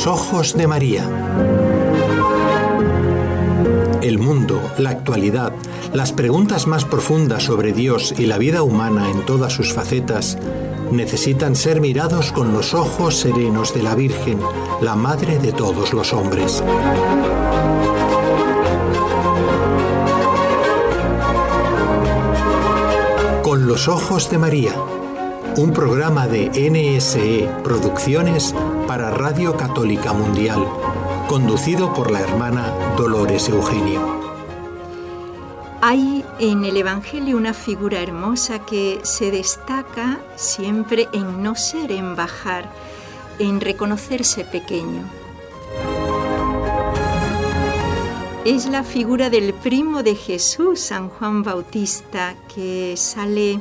los ojos de María. El mundo, la actualidad, las preguntas más profundas sobre Dios y la vida humana en todas sus facetas necesitan ser mirados con los ojos serenos de la Virgen, la Madre de todos los hombres. Con los ojos de María, un programa de NSE Producciones para Radio Católica Mundial, conducido por la hermana Dolores Eugenio. Hay en el Evangelio una figura hermosa que se destaca siempre en no ser, en bajar, en reconocerse pequeño. Es la figura del primo de Jesús, San Juan Bautista, que sale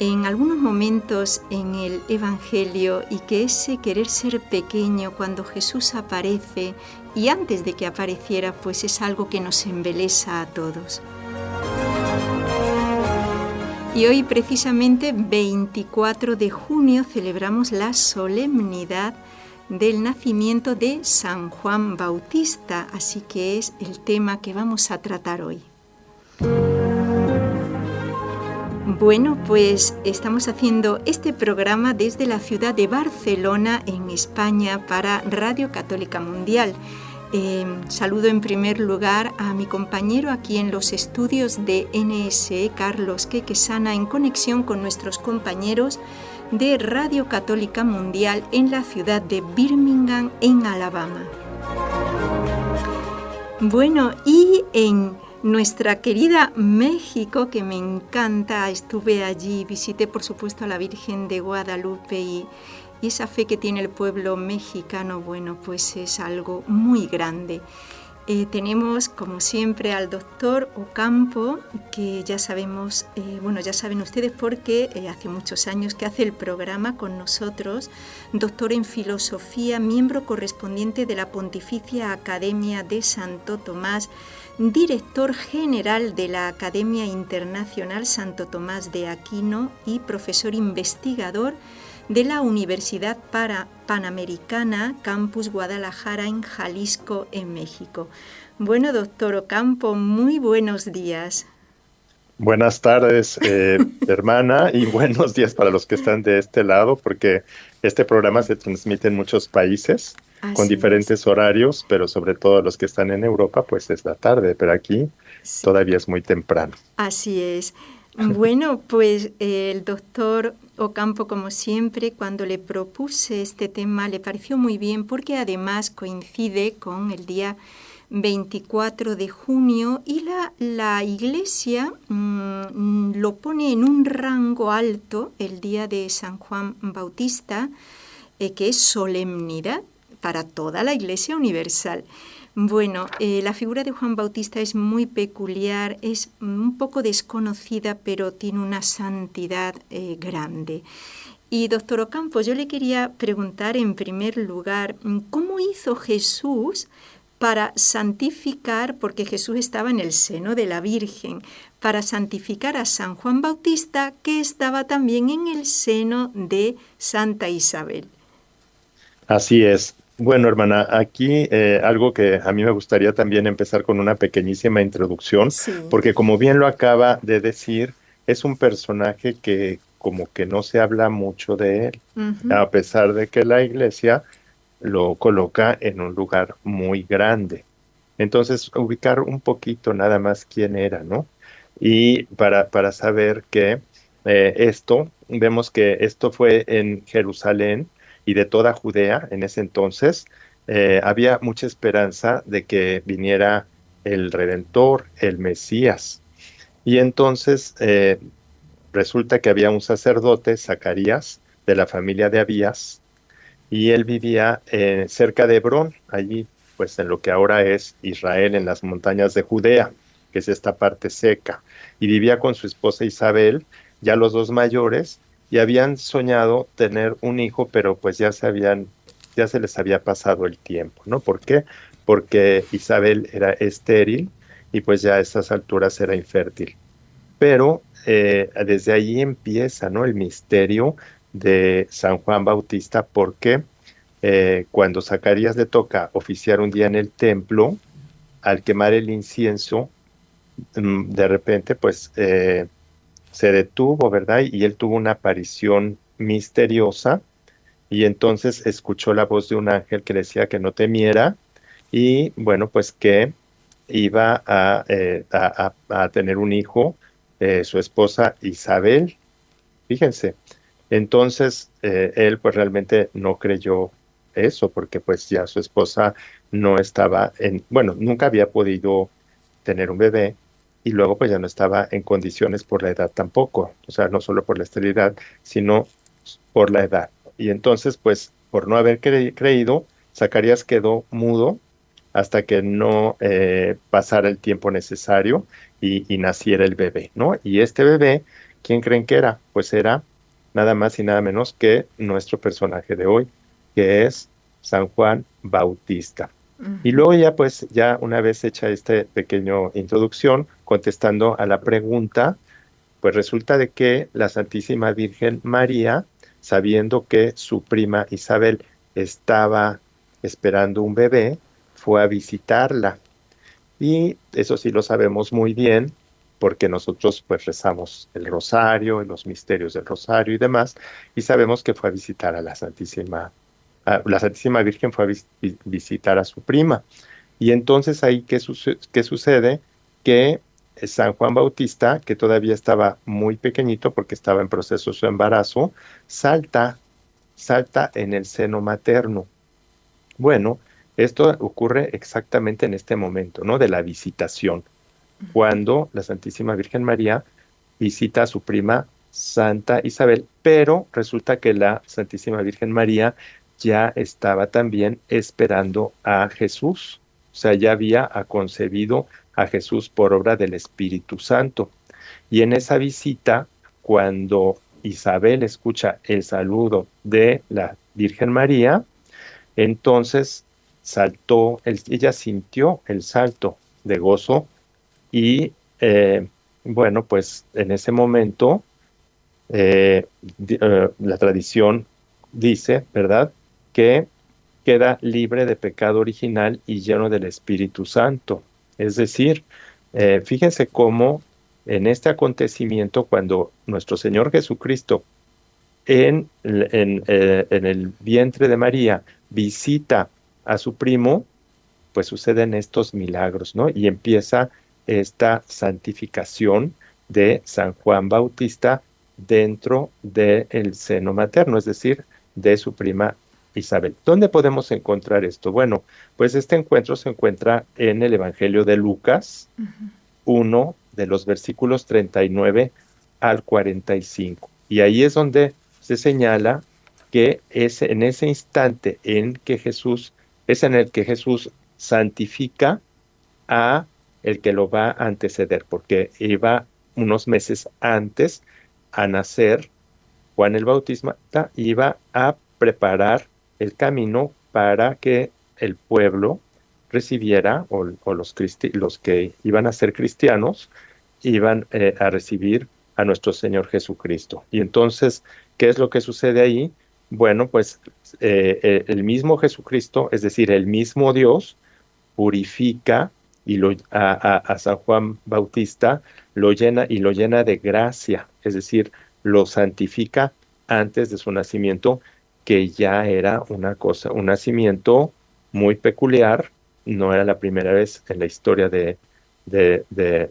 en algunos momentos en el Evangelio, y que ese querer ser pequeño cuando Jesús aparece y antes de que apareciera, pues es algo que nos embelesa a todos. Y hoy, precisamente 24 de junio, celebramos la solemnidad del nacimiento de San Juan Bautista, así que es el tema que vamos a tratar hoy. Bueno, pues estamos haciendo este programa desde la ciudad de Barcelona, en España, para Radio Católica Mundial. Saludo en primer lugar a mi compañero aquí en los estudios de NSE, Carlos Quequesana, en conexión con nuestros compañeros de Radio Católica Mundial en la ciudad de Birmingham, en Alabama. Bueno, y en nuestra querida México, que me encanta, estuve allí, visité por supuesto a la Virgen de Guadalupe y esa fe que tiene el pueblo mexicano, bueno, pues es algo muy grande. Tenemos, como siempre, al doctor Ocampo, que ya sabemos, ya saben ustedes porque hace muchos años que hace el programa con nosotros, doctor en filosofía, miembro correspondiente de la Pontificia Academia de Santo Tomás, director general de la Academia Internacional Santo Tomás de Aquino y profesor investigador de la Universidad Panamericana, Campus Guadalajara, en Jalisco, en México. Bueno, doctor Ocampo, muy buenos días. Buenas tardes, hermana, y buenos días para los que están de este lado, porque este programa se transmite en muchos países con diferentes horarios, pero sobre todo los que están en Europa, pues es la tarde, pero aquí todavía es muy temprano. Así es. Bueno, pues el doctor Ocampo, como siempre, cuando le propuse este tema, le pareció muy bien porque además coincide con el día 24 de junio y la Iglesia lo pone en un rango alto, el día de San Juan Bautista, que es solemnidad para toda la Iglesia universal. Bueno, la figura de Juan Bautista es muy peculiar, es un poco desconocida, pero tiene una santidad grande. Y doctor Ocampo, yo le quería preguntar en primer lugar, ¿cómo hizo Jesús para santificar, porque Jesús estaba en el seno de la Virgen, para santificar a San Juan Bautista, que estaba también en el seno de Santa Isabel? Así es. Bueno, hermana, aquí algo que a mí me gustaría también empezar con una pequeñísima introducción, porque como bien lo acaba de decir, es un personaje que como que no se habla mucho de él, a pesar de que la Iglesia lo coloca en un lugar muy grande. Entonces, ubicar un poquito nada más quién era, ¿no? Y para saber que vemos que esto fue en Jerusalén, y de toda Judea en ese entonces, había mucha esperanza de que viniera el Redentor, el Mesías. Y entonces resulta que había un sacerdote, Zacarías, de la familia de Abías, y él vivía cerca de Hebrón, allí pues en lo que ahora es Israel, en las montañas de Judea, que es esta parte seca. Y vivía con su esposa Isabel, ya los dos mayores, y habían soñado tener un hijo, pero pues ya se les había pasado el tiempo, ¿no? ¿Por qué? Porque Isabel era estéril y pues ya a estas alturas era infértil. Pero desde ahí empieza, ¿no?, el misterio de San Juan Bautista. ¿Por qué? cuando Zacarías le toca oficiar un día en el templo, al quemar el incienso, de repente pues se detuvo, ¿verdad? Y él tuvo una aparición misteriosa y entonces escuchó la voz de un ángel que decía que no temiera y bueno, pues que iba a tener un hijo, su esposa Isabel, fíjense. Entonces, él pues realmente no creyó eso, porque pues ya su esposa no estaba bueno, nunca había podido tener un bebé y luego pues ya no estaba en condiciones por la edad tampoco, o sea, no solo por la esterilidad, sino por la edad. Y entonces pues por no haber creído, Zacarías quedó mudo hasta que no pasara el tiempo necesario y naciera el bebé, ¿no? Y este bebé, ¿quién creen que era? Pues era nada más y nada menos que nuestro personaje de hoy, que es San Juan Bautista. Y luego ya pues ya una vez hecha esta pequeña introducción, contestando a la pregunta, pues resulta de que la Santísima Virgen María, sabiendo que su prima Isabel estaba esperando un bebé, fue a visitarla. Y eso sí lo sabemos muy bien, porque nosotros pues rezamos el rosario, los misterios del rosario y demás, y sabemos que fue a visitar a la Santísima Virgen fue a visitar a su prima. Y entonces ahí, ¿qué sucede? Que San Juan Bautista, que todavía estaba muy pequeñito porque estaba en proceso de su embarazo, salta en el seno materno. Bueno, esto ocurre exactamente en este momento, ¿no? De la visitación, cuando la Santísima Virgen María visita a su prima Santa Isabel, pero resulta que la Santísima Virgen María ya estaba también esperando a Jesús, o sea, ya había concebido a Jesús por obra del Espíritu Santo. Y en esa visita, cuando Isabel escucha el saludo de la Virgen María, entonces ella sintió el salto de gozo y bueno, pues en ese momento la tradición dice, ¿verdad?, que queda libre de pecado original y lleno del Espíritu Santo. Es decir, fíjense cómo en este acontecimiento, cuando nuestro Señor Jesucristo en el vientre de María visita a su primo, pues suceden estos milagros, ¿no? Y empieza esta santificación de San Juan Bautista dentro del seno materno, es decir, de su prima Isabel. ¿Dónde podemos encontrar esto? Bueno, pues este encuentro se encuentra en el Evangelio de Lucas, uno de los versículos 39 al 45. Y ahí es donde se señala que es en ese instante es en el que Jesús santifica a el que lo va a anteceder, porque iba unos meses antes a nacer Juan el Bautista, iba a preparar el camino para que el pueblo recibiera, o los que iban a ser cristianos, iban a recibir a nuestro Señor Jesucristo. Y entonces, ¿qué es lo que sucede ahí? Bueno, pues el mismo Jesucristo, es decir, el mismo Dios, purifica y a San Juan Bautista lo llena de gracia, es decir, lo santifica antes de su nacimiento, que ya era un nacimiento muy peculiar, no era la primera vez en la historia de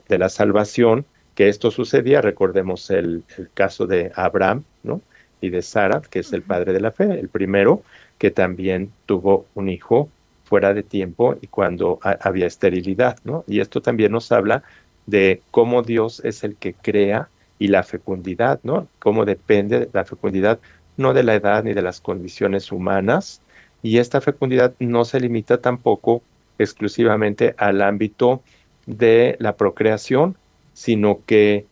la salvación que esto sucedía. Recordemos el caso de Abraham, ¿no?, y de Sara, que es el padre de la fe, el primero que también tuvo un hijo fuera de tiempo y cuando había esterilidad, ¿no? Y esto también nos habla de cómo Dios es el que crea y la fecundidad, ¿no? Cómo depende la fecundidad, no de la edad ni de las condiciones humanas, y esta fecundidad no se limita tampoco exclusivamente al ámbito de la procreación, sino que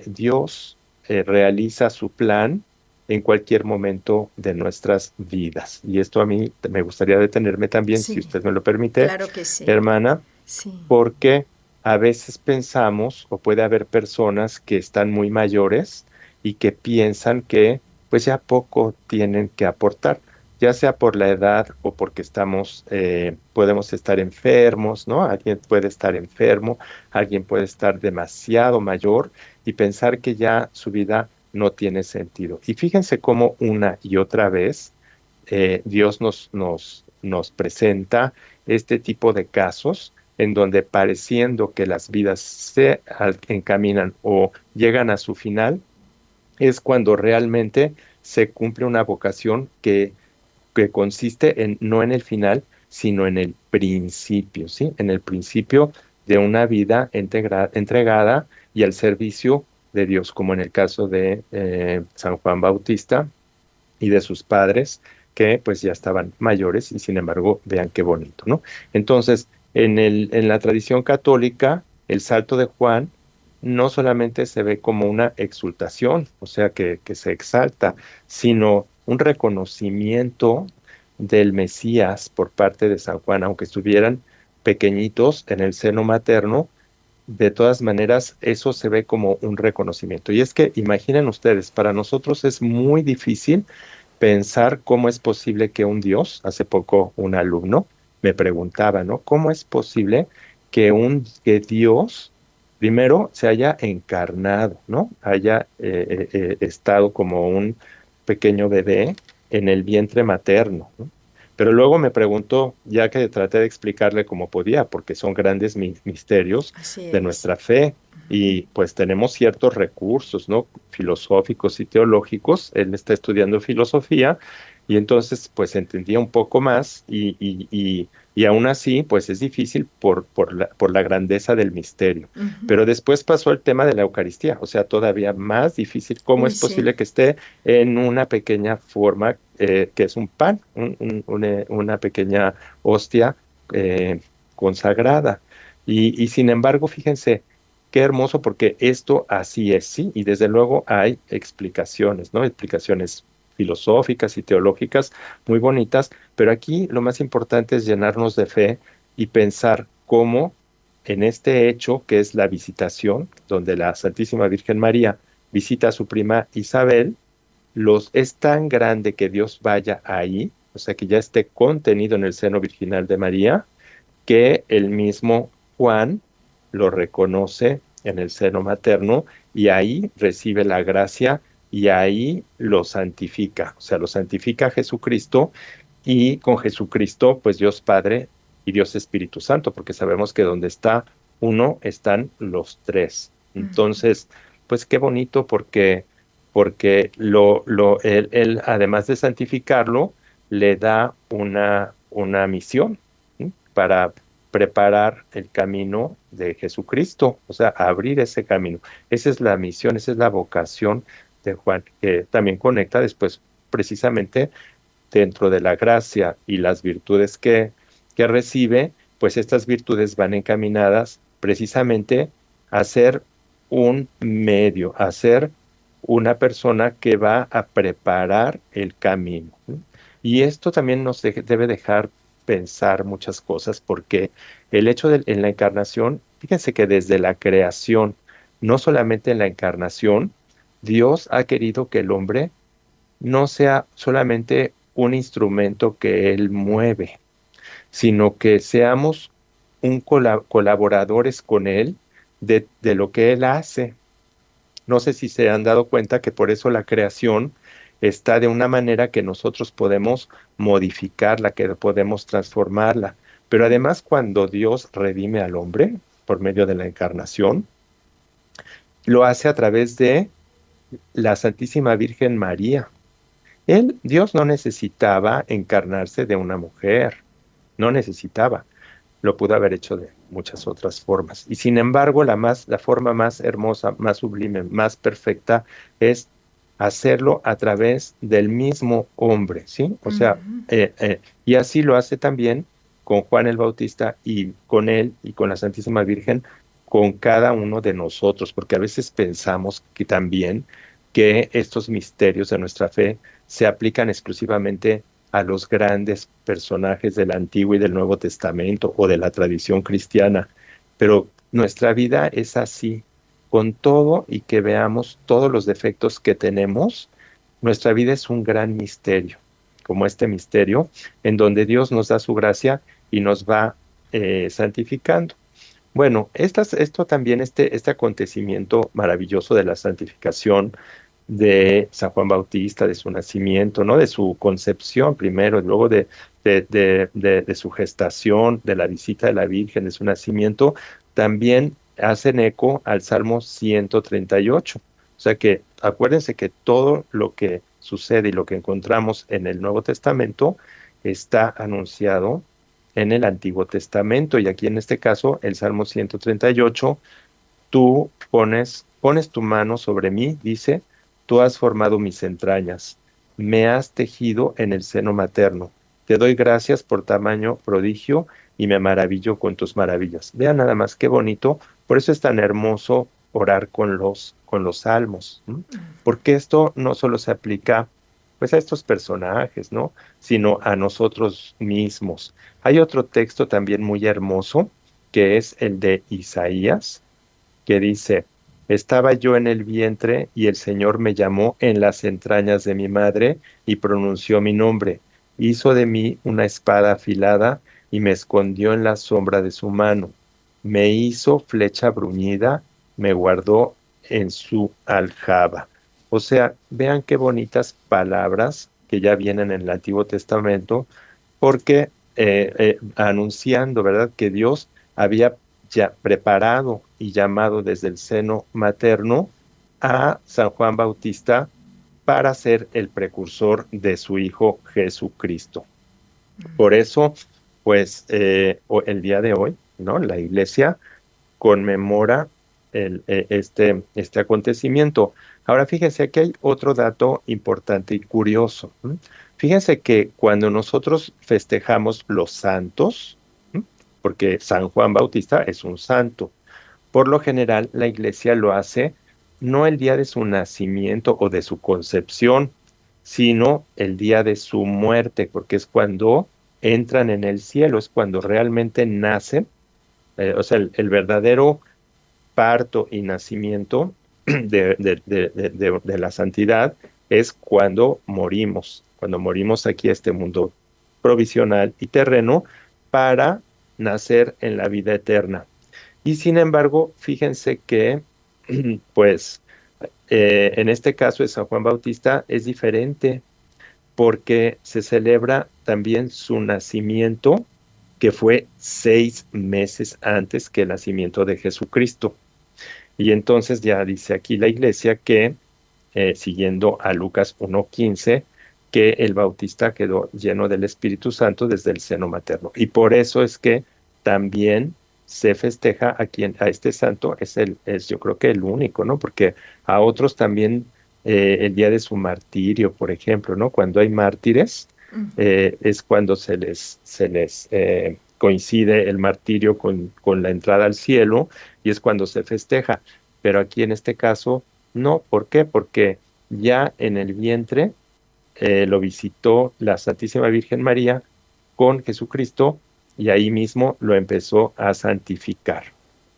Dios realiza su plan en cualquier momento de nuestras vidas. Y esto a mí me gustaría detenerme también, sí, si usted me lo permite, claro que sí, hermana, sí, porque a veces pensamos, o puede haber personas que están muy mayores y que piensan que pues ya poco tienen que aportar. ya sea por la edad o porque podemos estar enfermos, ¿no? Alguien puede estar enfermo, alguien puede estar demasiado mayor y pensar que ya su vida no tiene sentido. Y fíjense cómo una y otra vez Dios nos presenta este tipo de casos en donde pareciendo que las vidas se encaminan o llegan a su final, es cuando realmente se cumple una vocación que consiste no en el final, sino en el principio, ¿sí? En el principio de una vida entregada y al servicio de Dios, como en el caso de San Juan Bautista y de sus padres, que pues ya estaban mayores y sin embargo, vean qué bonito, ¿no? Entonces, en la tradición católica, el salto de Juan no solamente se ve como una exultación, o sea, que se exalta, sino un reconocimiento del Mesías por parte de San Juan, aunque estuvieran pequeñitos en el seno materno, de todas maneras, eso se ve como un reconocimiento. Y es que, imaginen ustedes, para nosotros es muy difícil pensar cómo es posible que un Dios, hace poco un alumno me preguntaba, ¿no? ¿Cómo es posible que Dios primero se haya encarnado, ¿no? Haya estado como un pequeño bebé en el vientre materno, ¿no? Pero luego me preguntó, ya que traté de explicarle cómo podía, porque son grandes misterios Así de es. nuestra fe, y pues tenemos ciertos recursos, ¿no? Filosóficos y teológicos. Él está estudiando filosofía y entonces pues entendía un poco más y aún así pues es difícil por la grandeza del misterio. Ujú. Pero después pasó el tema de la Eucaristía, o sea, todavía más difícil. ¿Cómo Uy, es posible sí. que esté en una pequeña forma que es un pan, una pequeña hostia consagrada? Y sin embargo, fíjense, qué hermoso porque esto así es, sí, y desde luego hay explicaciones, ¿no? Explicaciones filosóficas y teológicas muy bonitas, pero aquí lo más importante es llenarnos de fe y pensar cómo en este hecho que es la visitación, donde la Santísima Virgen María visita a su prima Isabel, es tan grande que Dios vaya ahí, o sea, que ya esté contenido en el seno virginal de María, que el mismo Juan lo reconoce en el seno materno y ahí recibe la gracia y ahí lo santifica, o sea, lo santifica Jesucristo y con Jesucristo, pues Dios Padre y Dios Espíritu Santo, porque sabemos que donde está uno están los tres. Ujú. Entonces, pues qué bonito porque él, además de santificarlo, le da una misión, ¿sí? Para preparar el camino de Jesucristo, o sea, abrir ese camino. Esa es la misión, esa es la vocación de Juan, que también conecta después precisamente dentro de la gracia y las virtudes que recibe, pues estas virtudes van encaminadas precisamente a ser un medio, a ser una persona que va a preparar el camino, ¿sí? Y esto también nos debe dejar pensar muchas cosas, porque el hecho en la encarnación, fíjense que desde la creación, no solamente en la encarnación, Dios ha querido que el hombre no sea solamente un instrumento que Él mueve, sino que seamos colaboradores con Él de lo que Él hace. No sé si se han dado cuenta que por eso la creación está de una manera que nosotros podemos modificarla, que podemos transformarla. Pero además cuando Dios redime al hombre por medio de la encarnación, lo hace a través de la Santísima Virgen María. Dios no necesitaba encarnarse de una mujer, no necesitaba, lo pudo haber hecho de muchas otras formas. Y sin embargo, la forma más hermosa, más sublime, más perfecta es hacerlo a través del mismo hombre, ¿sí? O sea, Ujú. y así lo hace también con Juan el Bautista y con él y con la Santísima Virgen, con cada uno de nosotros, porque a veces pensamos que también que estos misterios de nuestra fe se aplican exclusivamente a los grandes personajes del Antiguo y del Nuevo Testamento o de la tradición cristiana, pero nuestra vida es así, con todo y que veamos todos los defectos que tenemos, nuestra vida es un gran misterio. como este misterio, en donde Dios nos da su gracia y nos va santificando. Bueno, esto también, este acontecimiento maravilloso de la santificación de San Juan Bautista, de su nacimiento, ¿no? De su concepción primero, y luego de su gestación, de la visita de la Virgen, de su nacimiento, también hacen eco al Salmo 138. O sea que acuérdense que todo lo que sucede y lo que encontramos en el Nuevo Testamento está anunciado en el Antiguo Testamento. Y aquí en este caso, el Salmo 138, tú pones tu mano sobre mí, dice, tú has formado mis entrañas, me has tejido en el seno materno. Te doy gracias por tamaño prodigio y me maravillo con tus maravillas. Vean nada más qué bonito. Por eso es tan hermoso orar con los salmos, ¿m? Porque esto no solo se aplica pues a estos personajes, ¿no? Sino a nosotros mismos. Hay otro texto también muy hermoso, que es el de Isaías, que dice, estaba yo en el vientre y el Señor me llamó en las entrañas de mi madre y pronunció mi nombre. Hizo de mí una espada afilada y me escondió en la sombra de su mano. Me hizo flecha bruñida, me guardó en su aljaba. O sea, vean qué bonitas palabras que ya vienen en el Antiguo Testamento, porque anunciando, ¿verdad?, que Dios había ya preparado y llamado desde el seno materno a San Juan Bautista para ser el precursor de su Hijo Jesucristo. Por eso, pues, el día de hoy, ¿no?, la Iglesia conmemora este acontecimiento. Ahora, fíjense, aquí hay otro dato importante y curioso. Fíjense que cuando nosotros festejamos los santos, porque San Juan Bautista es un santo, por lo general la Iglesia lo hace no el día de su nacimiento o de su concepción, sino el día de su muerte, porque es cuando entran en el cielo, es cuando realmente nacen, o sea, el verdadero parto y nacimiento de la santidad es cuando morimos aquí a este mundo provisional y terreno para nacer en la vida eterna. Y sin embargo, fíjense que, pues, en este caso de San Juan Bautista es diferente, porque se celebra también su nacimiento, que fue 6 meses antes que el nacimiento de Jesucristo. Y entonces ya dice aquí la Iglesia que, siguiendo a Lucas 1:15, que el Bautista quedó lleno del Espíritu Santo desde el seno materno. Y por eso es que también se festeja a este santo, es yo creo que el único, ¿no? Porque a otros también el día de su martirio, por ejemplo, ¿no? Cuando hay mártires, es cuando se les coincide el martirio con la entrada al cielo y es cuando se festeja. Pero aquí en este caso, no. ¿Por qué? Porque ya en el vientre lo visitó la Santísima Virgen María con Jesucristo y ahí mismo lo empezó a santificar.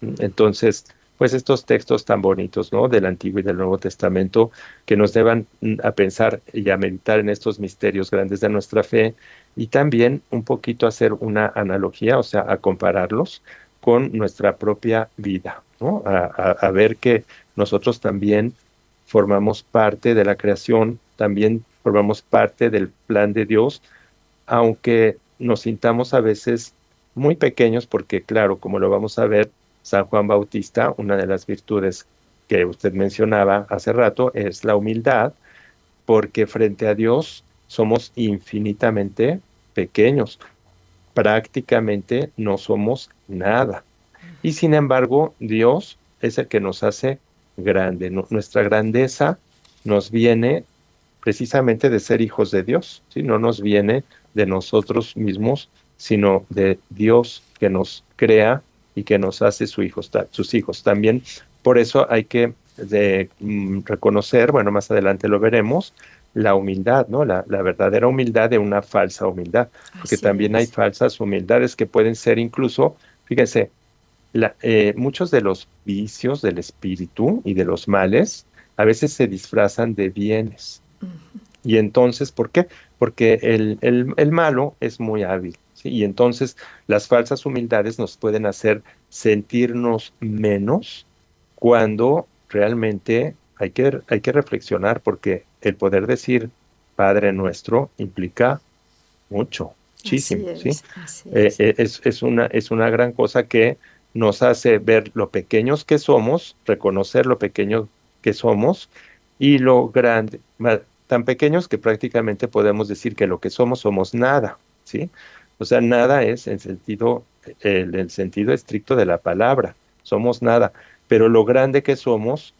Entonces, pues estos textos tan bonitos, ¿no?, del Antiguo y del Nuevo Testamento, que nos llevan a pensar y a meditar en estos misterios grandes de nuestra fe y también un poquito hacer una analogía, o sea, a compararlos con nuestra propia vida, ¿no? A ver que nosotros también formamos parte de la creación, también formamos parte del plan de Dios, aunque nos sintamos a veces muy pequeños, porque claro, como lo vamos a ver, San Juan Bautista, una de las virtudes que usted mencionaba hace rato es la humildad, porque frente a Dios somos infinitamente pequeños, prácticamente no somos nada. Y sin embargo, Dios es el que nos hace grande. Nuestra grandeza nos viene precisamente de ser hijos de Dios, ¿sí? No nos viene de nosotros mismos, sino de Dios que nos crea y que nos hace sus hijos. También por eso hay que reconocer, bueno, más adelante lo veremos, la humildad, ¿no? La verdadera humildad de una falsa humildad, porque Así también hay es. falsas humildades que pueden ser incluso, fíjense, muchos de los vicios del espíritu y de los males a veces se disfrazan de bienes. Y entonces, ¿por qué? Porque el malo es muy hábil, ¿sí? Y entonces las falsas humildades nos pueden hacer sentirnos menos cuando realmente hay que reflexionar, porque el poder decir Padre nuestro implica mucho, Así muchísimo, ¿sí? es, así es. Es una gran cosa que nos hace ver lo pequeños que somos, reconocer lo pequeño que somos y lo grande, tan pequeños que prácticamente podemos decir que lo que somos nada, ¿sí? O sea, nada es el sentido estricto de la palabra, somos nada, pero lo grande que somos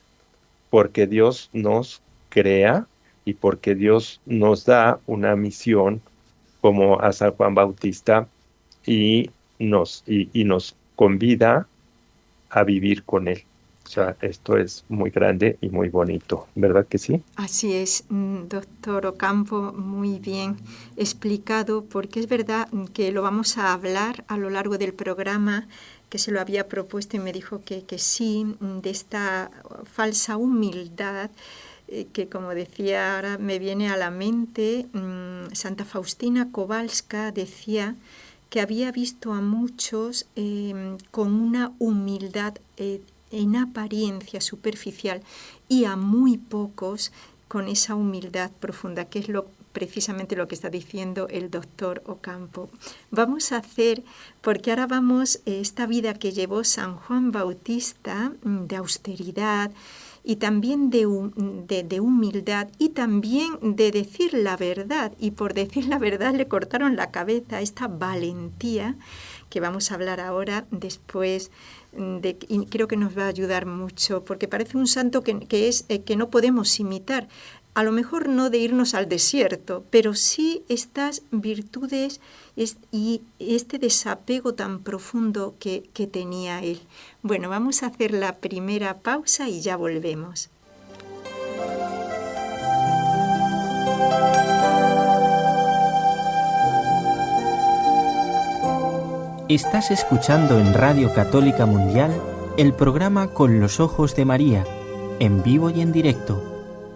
porque Dios nos crea y porque Dios nos da una misión como a San Juan Bautista y nos convida a vivir con él. O sea, esto es muy grande y muy bonito, ¿verdad que sí? Así es, doctor Ocampo, muy bien explicado, porque es verdad que lo vamos a hablar a lo largo del programa, que se lo había propuesto y me dijo que sí, de esta falsa humildad, que como decía ahora me viene a la mente, Santa Faustina Kowalska decía que había visto a muchos con una humildad en apariencia superficial y a muy pocos con esa humildad profunda, que es precisamente lo que está diciendo el doctor Ocampo. Vamos a hacer, porque ahora vamos, esta vida que llevó San Juan Bautista, de austeridad y también de humildad y también de decir la verdad, y por decir la verdad le cortaron la cabeza, esta valentía que vamos a hablar ahora después, y creo que nos va a ayudar mucho, porque parece un santo que no podemos imitar. A lo mejor no de irnos al desierto, pero sí estas virtudes y este desapego tan profundo que tenía él. Bueno, vamos a hacer la primera pausa y ya volvemos. Estás escuchando en Radio Católica Mundial el programa Con los Ojos de María, en vivo y en directo,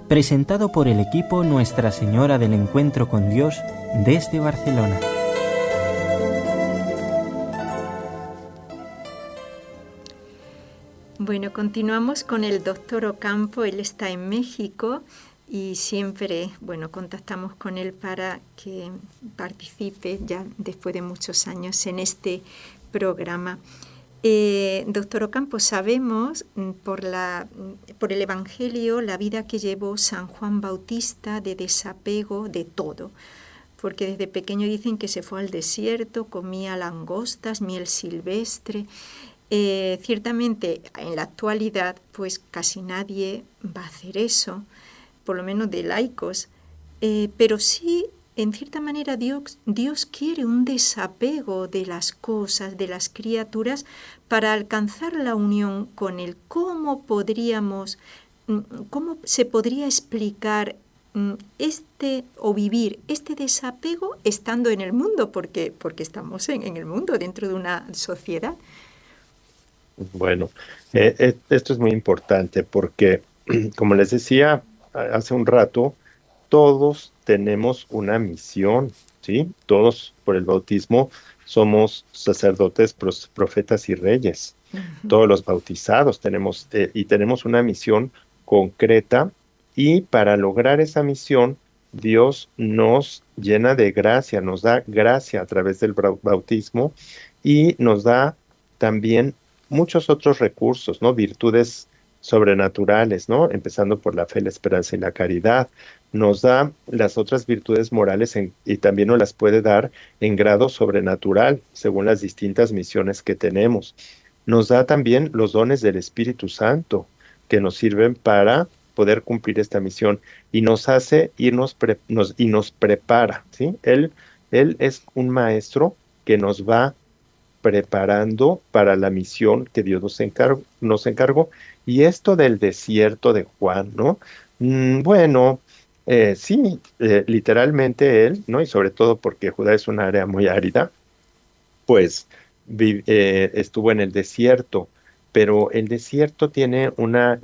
presentado por el equipo Nuestra Señora del Encuentro con Dios desde Barcelona. Bueno, continuamos con el doctor Ocampo. Él está en México y siempre, contactamos con él para que participe ya después de muchos años en este programa. Doctor Ocampo, sabemos por el Evangelio la vida que llevó San Juan Bautista de desapego de todo, porque desde pequeño dicen que se fue al desierto, comía langostas, miel silvestre. Ciertamente en la actualidad pues casi nadie va a hacer eso, por lo menos de laicos, pero sí, en cierta manera, Dios quiere un desapego de las cosas, de las criaturas, para alcanzar la unión con Él. ¿Cómo se podría explicar o vivir este desapego estando en el mundo? Porque estamos en el mundo, dentro de una sociedad. Bueno, esto es muy importante porque, como les decía hace un rato, todos tenemos una misión, ¿sí? Todos por el bautismo somos sacerdotes, profetas y reyes. Uh-huh. Todos los bautizados tenemos una misión concreta, y para lograr esa misión Dios nos llena de gracia, nos da gracia a través del bautismo y nos da también muchos otros recursos, ¿no? Virtudes sobrenaturales, ¿no? Empezando por la fe, la esperanza y la caridad. Nos da las otras virtudes morales y también nos las puede dar en grado sobrenatural, según las distintas misiones que tenemos. Nos da también los dones del Espíritu Santo, que nos sirven para poder cumplir esta misión, y nos hace y nos prepara, ¿sí? Él es un maestro que nos va preparando para la misión que Dios nos encargó. Y esto del desierto de Juan, ¿no? Sí, literalmente él, ¿no? Y sobre todo porque Judá es un área muy árida, pues estuvo en el desierto, pero el desierto tiene una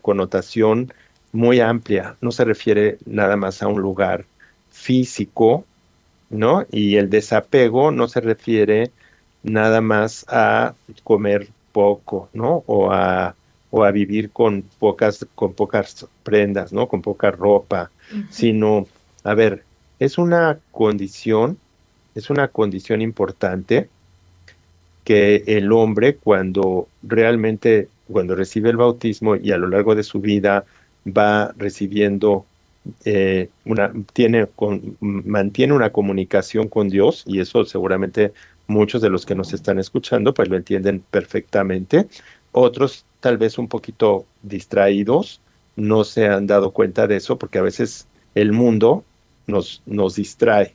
connotación muy amplia, no se refiere nada más a un lugar físico, ¿no? Y el desapego no se refiere nada más a comer poco, ¿no? O a vivir con pocas prendas, ¿no? Con poca ropa, sino, a ver, es una condición, es una condición importante que el hombre cuando recibe el bautismo y a lo largo de su vida va recibiendo mantiene una comunicación con Dios, y eso seguramente muchos de los que nos están escuchando pues lo entienden perfectamente. Otros tal vez un poquito distraídos no se han dado cuenta de eso, porque a veces el mundo nos distrae,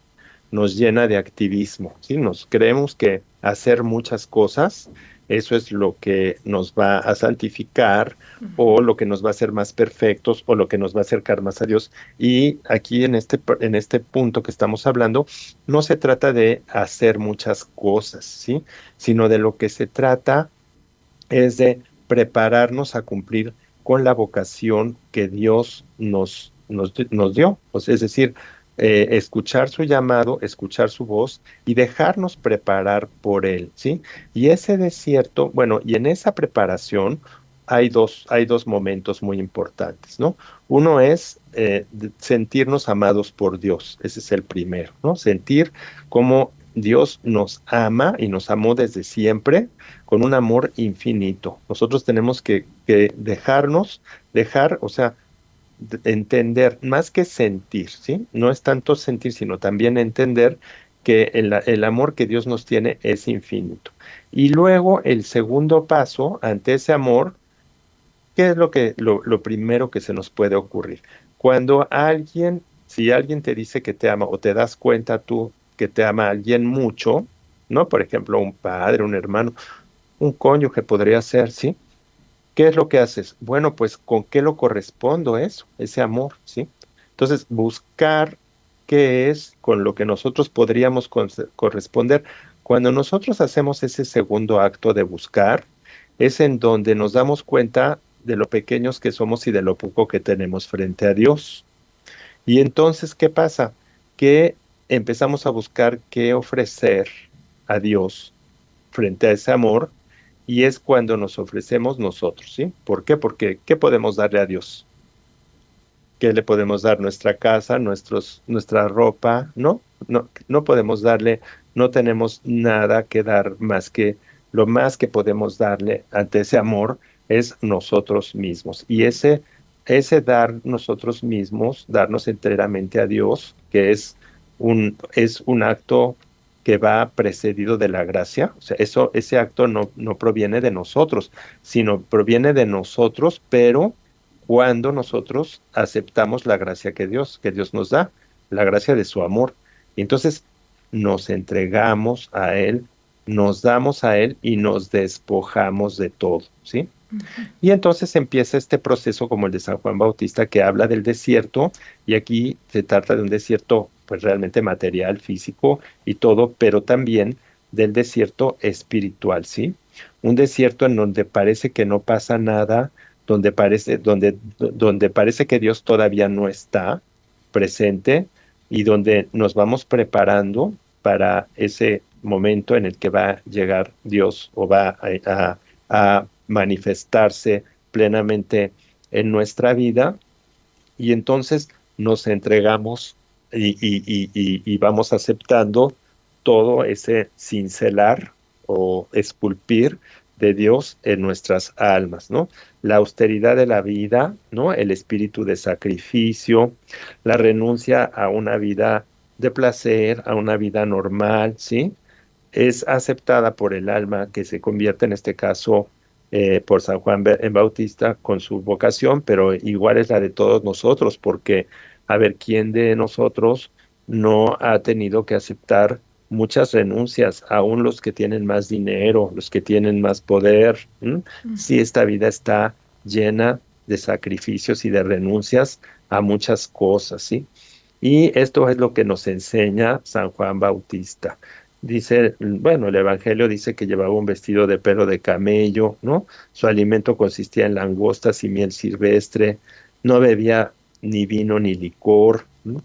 nos llena de activismo, ¿sí? Nos creemos que hacer muchas cosas, eso es lo que nos va a santificar, o lo que nos va a hacer más perfectos, o lo que nos va a acercar más a Dios. Y aquí en este punto que estamos hablando, no se trata de hacer muchas cosas, ¿sí? Sino de lo que se trata es de prepararnos a cumplir con la vocación que Dios nos dio. O sea, es decir, escuchar su llamado, escuchar su voz y dejarnos preparar por Él, ¿sí? Y ese desierto, bueno, y en esa preparación hay dos momentos muy importantes, ¿no? Uno es sentirnos amados por Dios, ese es el primero, ¿no? Sentir cómo Dios nos ama y nos amó desde siempre con un amor infinito. Nosotros tenemos que o sea, entender, más que sentir, ¿sí? No es tanto sentir, sino también entender que el amor que Dios nos tiene es infinito. Y luego el segundo paso ante ese amor, ¿qué es lo primero que se nos puede ocurrir? Si alguien te dice que te ama, o te das cuenta tú que te ama a alguien mucho, ¿no? Por ejemplo, un padre, un hermano, un cónyuge podría ser, ¿sí? ¿Qué es lo que haces? Bueno, pues ¿con qué lo correspondo eso, ese amor, ¿sí? Entonces, buscar qué es con lo que nosotros podríamos corresponder. Cuando nosotros hacemos ese segundo acto de buscar, es en donde nos damos cuenta de lo pequeños que somos y de lo poco que tenemos frente a Dios. Y entonces, ¿qué pasa? Que empezamos a buscar qué ofrecer a Dios frente a ese amor, y es cuando nos ofrecemos nosotros, ¿sí? ¿Por qué? Porque ¿qué podemos darle a Dios? ¿Qué le podemos dar? Nuestra casa, nuestra ropa, ¿no? No podemos darle, no tenemos nada que dar más que lo más que podemos darle ante ese amor es nosotros mismos. Y ese dar nosotros mismos, darnos enteramente a Dios, que es un acto que va precedido de la gracia. O sea, ese acto no proviene de nosotros, sino proviene de nosotros, pero cuando nosotros aceptamos la gracia que Dios nos da, la gracia de su amor. Y entonces nos entregamos a Él, nos damos a Él y nos despojamos de todo, ¿sí? Y entonces empieza este proceso como el de San Juan Bautista, que habla del desierto, y aquí se trata de un desierto pues realmente material, físico y todo, pero también del desierto espiritual, ¿sí? Un desierto en donde parece que no pasa nada, donde parece que Dios todavía no está presente, y donde nos vamos preparando para ese momento en el que va a llegar Dios, o va a manifestarse plenamente en nuestra vida, y entonces nos entregamos y vamos aceptando todo ese cincelar o esculpir de Dios en nuestras almas, ¿no? La austeridad de la vida, ¿no? El espíritu de sacrificio, la renuncia a una vida de placer, a una vida normal, ¿sí? Es aceptada por el alma, que se convierte en este caso por San Juan Bautista con su vocación, pero igual es la de todos nosotros, porque, a ver, ¿quién de nosotros no ha tenido que aceptar muchas renuncias, aún los que tienen más dinero, los que tienen más poder? Sí, esta vida está llena de sacrificios y de renuncias a muchas cosas, ¿sí? Y esto es lo que nos enseña San Juan Bautista. Dice, bueno, el Evangelio dice que llevaba un vestido de pelo de camello, ¿no? Su alimento consistía en langostas y miel silvestre. no bebía ni vino ni licor, ¿no?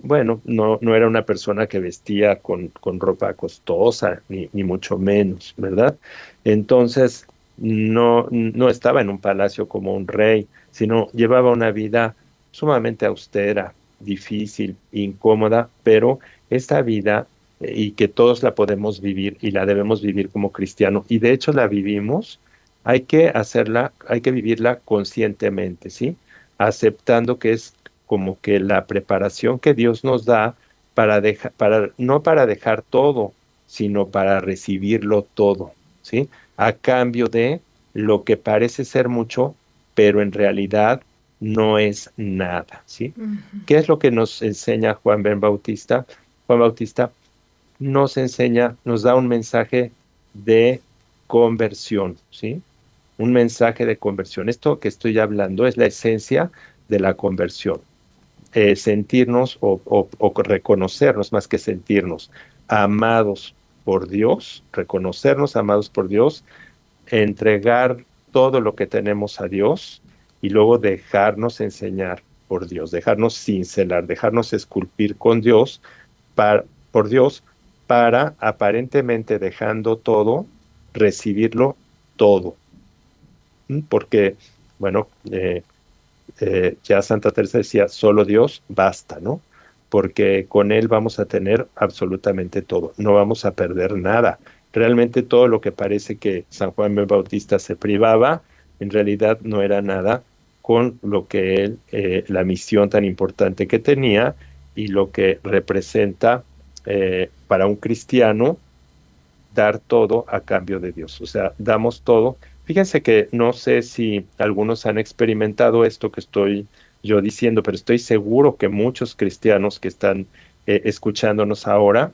Bueno, no era una persona que vestía con ropa costosa, ni mucho menos, ¿verdad? Entonces, no estaba en un palacio como un rey, sino llevaba una vida sumamente austera, difícil, incómoda, pero esta vida, y que todos la podemos vivir y la debemos vivir como cristiano, y de hecho la vivimos, hay que vivirla conscientemente, ¿sí? Aceptando que es como que la preparación que Dios nos da no para dejar todo, sino para recibirlo todo, ¿sí? A cambio de lo que parece ser mucho, pero en realidad no es nada, ¿sí? Ujú. ¿Qué es lo que nos enseña Juan Ben Bautista? Juan Bautista nos enseña, nos da un mensaje de conversión, ¿sí? Un mensaje de conversión. Esto que estoy hablando es la esencia de la conversión. Sentirnos o reconocernos, más que sentirnos, amados por Dios, reconocernos amados por Dios, entregar todo lo que tenemos a Dios y luego dejarnos enseñar por Dios, dejarnos cincelar, dejarnos esculpir con Dios, por Dios, para aparentemente dejando todo, recibirlo todo. Porque, bueno, ya Santa Teresa decía, solo Dios basta, ¿no? Porque con Él vamos a tener absolutamente todo, no vamos a perder nada. Realmente todo lo que parece que San Juan Bautista se privaba, en realidad no era nada con lo que él, la misión tan importante que tenía y lo que representa para un cristiano dar todo a cambio de Dios. O sea, damos todo. Fíjense que no sé si algunos han experimentado esto que estoy yo diciendo, pero estoy seguro que muchos cristianos que están escuchándonos ahora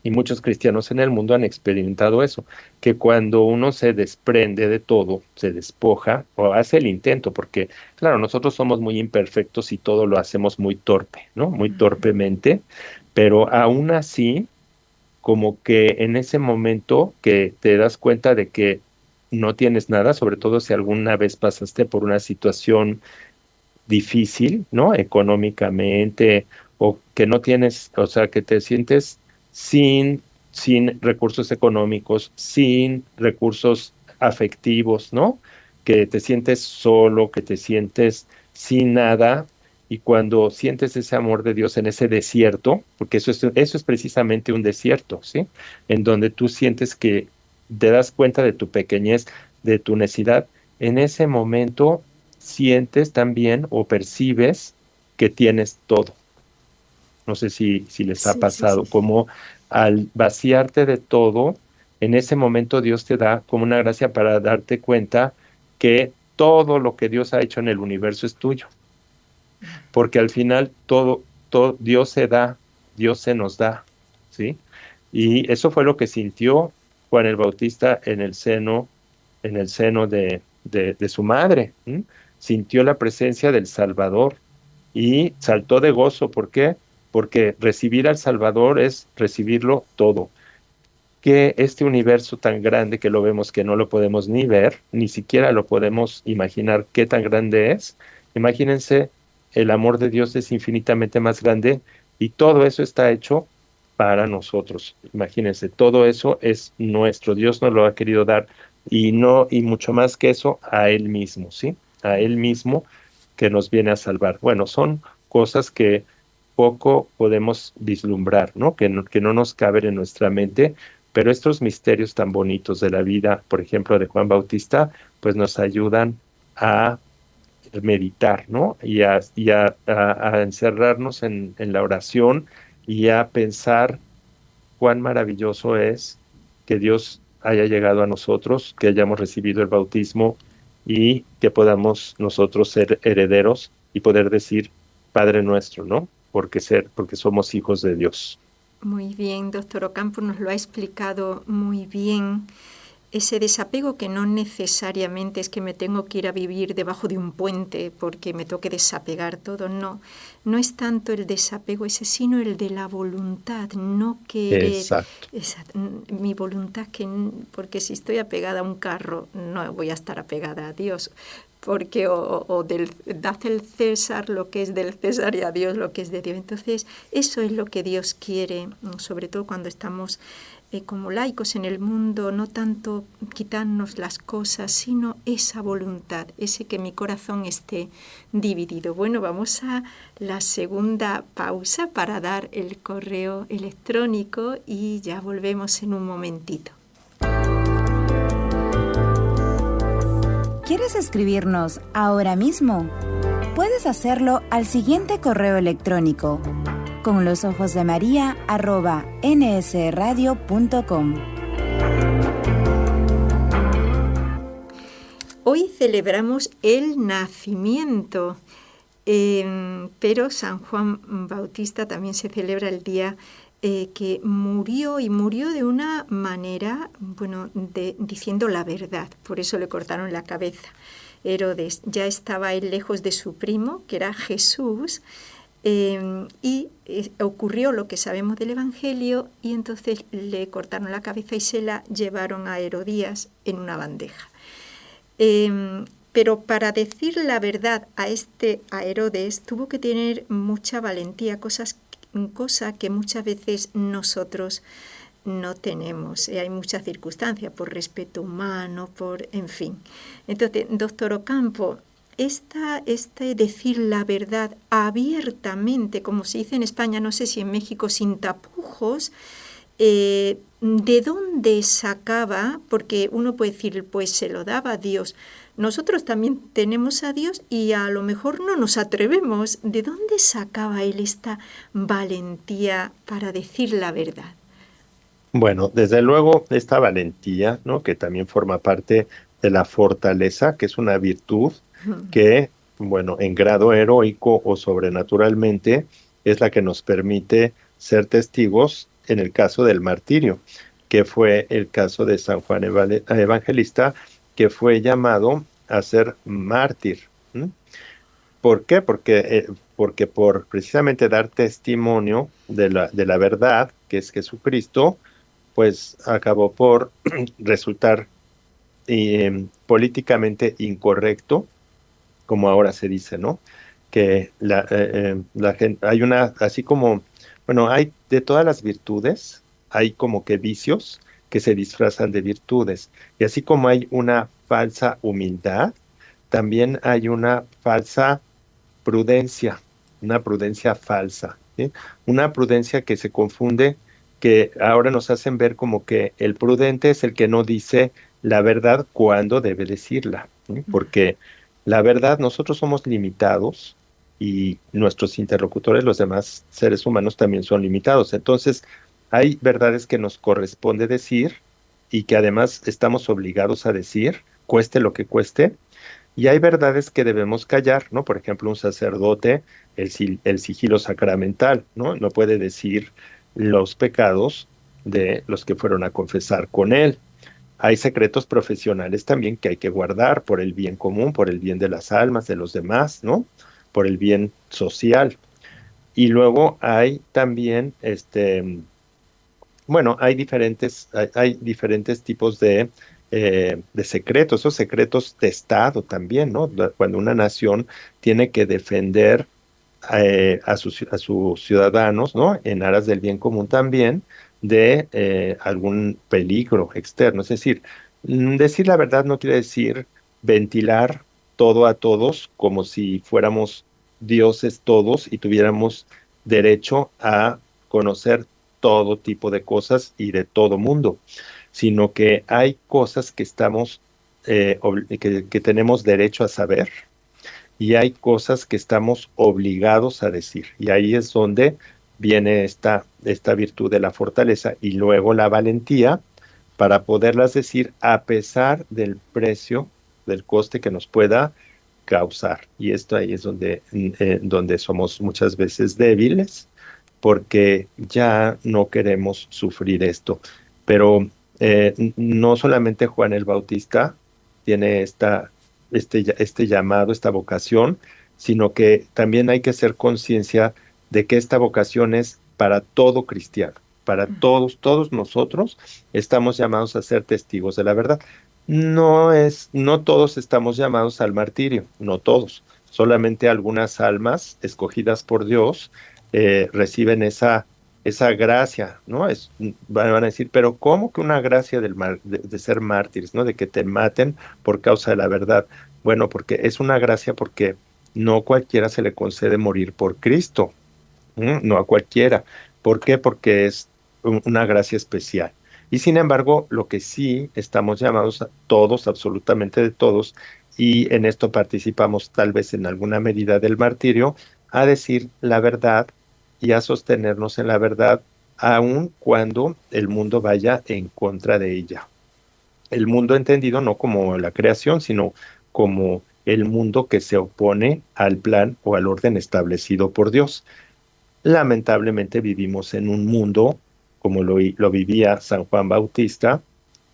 y muchos cristianos en el mundo han experimentado eso, que cuando uno se desprende de todo, se despoja o hace el intento, porque claro, nosotros somos muy imperfectos y todo lo hacemos muy torpe, ¿no? Muy torpemente, pero aún así como que en ese momento que te das cuenta de que no tienes nada, sobre todo si alguna vez pasaste por una situación difícil, ¿no? Económicamente, o que no tienes, o sea, que te sientes sin recursos económicos, sin recursos afectivos, ¿no? Que te sientes solo, que te sientes sin nada, y cuando sientes ese amor de Dios en ese desierto, porque eso es precisamente un desierto, ¿sí? En donde tú sientes que te das cuenta de tu pequeñez, de tu necesidad, en ese momento sientes también o percibes que tienes todo. No sé si les ha Sí, sí, sí. pasado, como al vaciarte de todo, en ese momento Dios te da como una gracia para darte cuenta que todo lo que Dios ha hecho en el universo es tuyo, porque al final todo Dios se da, Dios se nos da, ¿sí? Y eso fue lo que sintió Juan el Bautista en el seno de su madre, ¿m? Sintió la presencia del Salvador y saltó de gozo. ¿Por qué? Porque recibir al Salvador es recibirlo todo. Que este universo tan grande que lo vemos, que no lo podemos ni ver, ni siquiera lo podemos imaginar qué tan grande es. Imagínense, el amor de Dios es infinitamente más grande y todo eso está hecho para nosotros. Imagínense, todo eso es nuestro. Dios nos lo ha querido dar y no, y mucho más que eso, a Él mismo, ¿sí? A Él mismo que nos viene a salvar. Bueno, son cosas que poco podemos vislumbrar, ¿no? Que no nos caben en nuestra mente, pero estos misterios tan bonitos de la vida, por ejemplo, de Juan Bautista, pues nos ayudan a meditar, ¿no? A encerrarnos en la oración y a pensar cuán maravilloso es que Dios haya llegado a nosotros, que hayamos recibido el bautismo y que podamos nosotros ser herederos y poder decir Padre nuestro, ¿no? Porque somos hijos de Dios. Muy bien, doctor Ocampo nos lo ha explicado muy bien. Ese desapego que no necesariamente es que me tengo que ir a vivir debajo de un puente porque me toque desapegar todo, no es tanto el desapego ese, sino el de la voluntad, no querer, Exacto. mi voluntad, porque si estoy apegada a un carro no voy a estar apegada a Dios, porque dad al César lo que es del César y a Dios lo que es de Dios. Entonces, eso es lo que Dios quiere, sobre todo cuando estamos como laicos en el mundo, no tanto quitarnos las cosas, sino esa voluntad, ese que mi corazón esté dividido. Bueno, vamos a la segunda pausa para dar el correo electrónico y ya volvemos en un momentito. ¿Quieres escribirnos ahora mismo? Puedes hacerlo al siguiente correo electrónico: conlosojosdemaria@nsradio.com. Hoy celebramos el nacimiento, pero San Juan Bautista también se celebra el día que murió de una manera, diciendo la verdad. Por eso le cortaron la cabeza. Herodes ya estaba él lejos de su primo, que era Jesús, y ocurrió lo que sabemos del Evangelio, y entonces le cortaron la cabeza y se la llevaron a Herodías en una bandeja. Pero para decir la verdad a Herodes tuvo que tener mucha valentía, cosa que muchas veces nosotros no tenemos. Hay muchas circunstancias, por respeto humano, en fin. Entonces, doctor Ocampo, decir la verdad abiertamente, como se dice en España, no sé si en México, sin tapujos, ¿de dónde sacaba? Porque uno puede decir, pues se lo daba a Dios. Nosotros también tenemos a Dios y a lo mejor no nos atrevemos. ¿De dónde sacaba él esta valentía para decir la verdad? Bueno, desde luego esta valentía, ¿no?, que también forma parte de la fortaleza, que es una virtud que, en grado heroico o sobrenaturalmente, es la que nos permite ser testigos en el caso del martirio, que fue el caso de San Juan Evangelista, que fue llamado a ser mártir. ¿Por qué? Porque por precisamente dar testimonio de la verdad, que es Jesucristo, pues acabó por resultar políticamente incorrecto, como ahora se dice, ¿no? Que la gente, hay así como, hay de todas las virtudes, hay como que vicios que se disfrazan de virtudes. Y así como hay una falsa humildad, también hay una falsa prudencia, una prudencia falsa, ¿sí? Una prudencia que se confunde, que ahora nos hacen ver como que el prudente es el que no dice la verdad cuando debe decirla, ¿sí? Porque la verdad, nosotros somos limitados y nuestros interlocutores, los demás seres humanos, también son limitados. Entonces, hay verdades que nos corresponde decir y que además estamos obligados a decir, cueste lo que cueste, y hay verdades que debemos callar, ¿no? Por ejemplo, un sacerdote, el sigilo sacramental, ¿no? No puede decir los pecados de los que fueron a confesar con él. Hay secretos profesionales también que hay que guardar por el bien común, por el bien de las almas, de los demás, ¿no? Por el bien social. Y luego hay también, hay diferentes tipos de secretos, esos secretos de Estado también, ¿no? Cuando una nación tiene que defender a sus ciudadanos, ¿no?, en aras del bien común también, de algún peligro externo. Es decir, decir la verdad no quiere decir ventilar todo a todos como si fuéramos dioses todos y tuviéramos derecho a conocer todo tipo de cosas y de todo mundo, sino que hay cosas que que tenemos derecho a saber y hay cosas que estamos obligados a decir. Y ahí es donde viene esta virtud de la fortaleza y luego la valentía para poderlas decir a pesar del precio, del coste que nos pueda causar. Y esto ahí es donde somos muchas veces débiles, porque ya no queremos sufrir esto. Pero no solamente Juan el Bautista tiene este llamado, esta vocación, sino que también hay que hacer conciencia de que esta vocación es para todo cristiano, para todos nosotros estamos llamados a ser testigos de la verdad. No todos estamos llamados al martirio, no todos. Solamente algunas almas escogidas por Dios reciben esa gracia, ¿no? Van a decir, pero ¿cómo que una gracia de ser mártires, ¿no? De que te maten por causa de la verdad. Bueno, porque es una gracia porque no cualquiera se le concede morir por Cristo. No a cualquiera. ¿Por qué? Porque es una gracia especial. Y sin embargo, lo que sí estamos llamados a todos, absolutamente de todos, y en esto participamos tal vez en alguna medida del martirio, a decir la verdad y a sostenernos en la verdad, aun cuando el mundo vaya en contra de ella. El mundo entendido no como la creación, sino como el mundo que se opone al plan o al orden establecido por Dios. Lamentablemente vivimos en un mundo, como lo vivía San Juan Bautista,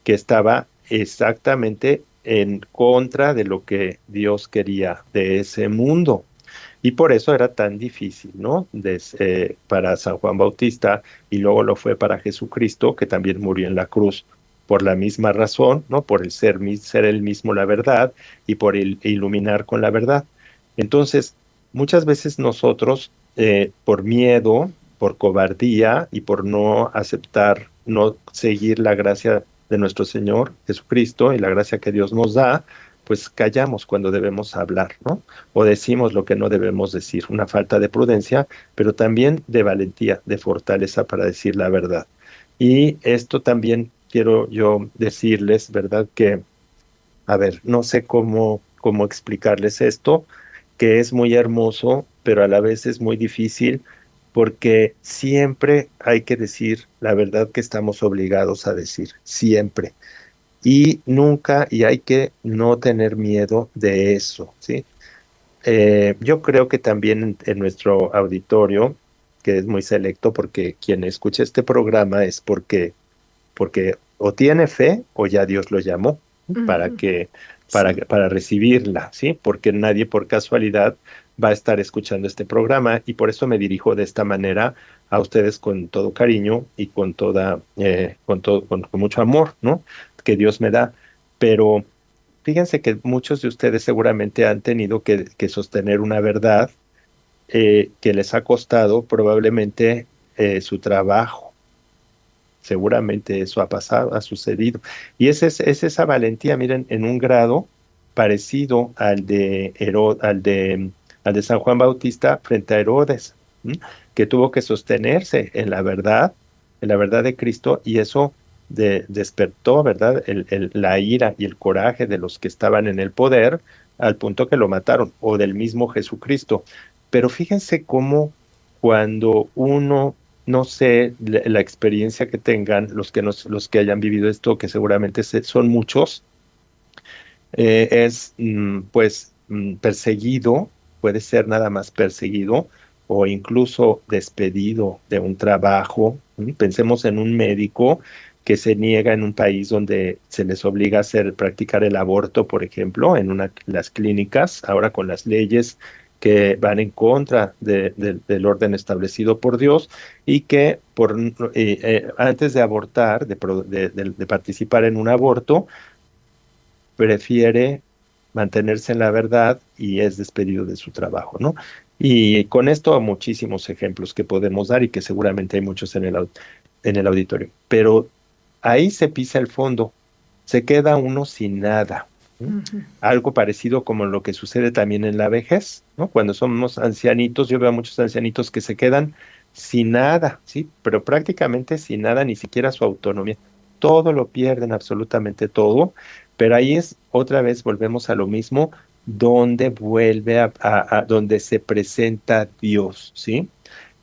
que estaba exactamente en contra de lo que Dios quería de ese mundo. Y por eso era tan difícil, ¿no? Para San Juan Bautista, y luego lo fue para Jesucristo, que también murió en la cruz por la misma razón, ¿no? Por el ser él mismo la verdad y por el iluminar con la verdad. Entonces, muchas veces nosotros, por miedo, por cobardía y por no aceptar, no seguir la gracia de nuestro Señor Jesucristo y la gracia que Dios nos da, pues callamos cuando debemos hablar, ¿no? O decimos lo que no debemos decir, una falta de prudencia, pero también de valentía, de fortaleza para decir la verdad. Y esto también quiero yo decirles, ¿verdad? Que, a ver, no sé cómo explicarles esto, que es muy hermoso, pero a la vez es muy difícil, porque siempre hay que decir la verdad que estamos obligados a decir, siempre. Y nunca, y hay que no tener miedo de eso, ¿sí? Yo creo que también en nuestro auditorio, que es muy selecto, porque quien escucha este programa es porque o tiene fe o ya Dios lo llamó para Ujú. que, Sí, para recibirla, ¿sí? Porque nadie por casualidad va a estar escuchando este programa, y por eso me dirijo de esta manera a ustedes con todo cariño y con mucho amor, ¿no? Que Dios me da. Pero fíjense que muchos de ustedes seguramente han tenido que sostener una verdad que les ha costado probablemente su trabajo. Seguramente eso ha pasado, ha sucedido. Y es esa valentía, miren, en un grado parecido al de San Juan Bautista frente a Herodes, ¿m? Que tuvo que sostenerse en la verdad de Cristo, y eso despertó, ¿verdad? La ira y el coraje de los que estaban en el poder, al punto que lo mataron, o del mismo Jesucristo. Pero fíjense cómo cuando uno, no sé la experiencia que tengan los que hayan vivido esto, que seguramente son muchos, es pues perseguido, puede ser nada más perseguido o incluso despedido de un trabajo. Pensemos en un médico que se niega en un país donde se les obliga a practicar el aborto, por ejemplo, las clínicas, ahora con las leyes que van en contra del orden establecido por Dios, y que antes de abortar, de participar en un aborto, prefiere mantenerse en la verdad y es despedido de su trabajo, ¿no? Y con esto muchísimos ejemplos que podemos dar, y que seguramente hay muchos en el auditorio. Pero ahí se pisa el fondo, se queda uno sin nada. ¿Sí? ujú, Algo parecido como lo que sucede también en la vejez, ¿no? Cuando somos ancianitos, yo veo a muchos ancianitos que se quedan sin nada, ¿sí? Pero prácticamente sin nada, ni siquiera su autonomía. Todo lo pierden, absolutamente todo. Pero ahí es otra vez, volvemos a lo mismo, donde vuelve donde se presenta Dios, ¿sí?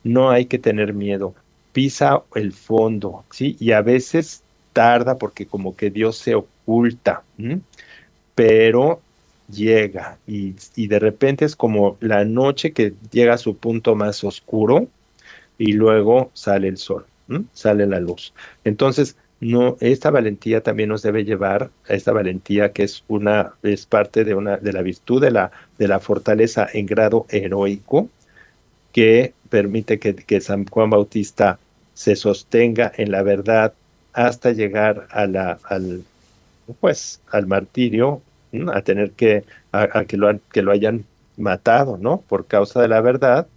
No hay que tener miedo. Pisa el fondo, ¿sí? Y a veces tarda porque como que Dios se oculta, ¿m? Pero llega, y de repente es como la noche que llega a su punto más oscuro, y luego sale el sol, sale la luz. Entonces, no, esta valentía también nos debe llevar a esta valentía, que es parte de la virtud de la fortaleza en grado heroico, que permite que San Juan Bautista se sostenga en la verdad hasta llegar pues al martirio, a tener a que lo hayan matado, ¿no? Por causa de la verdad,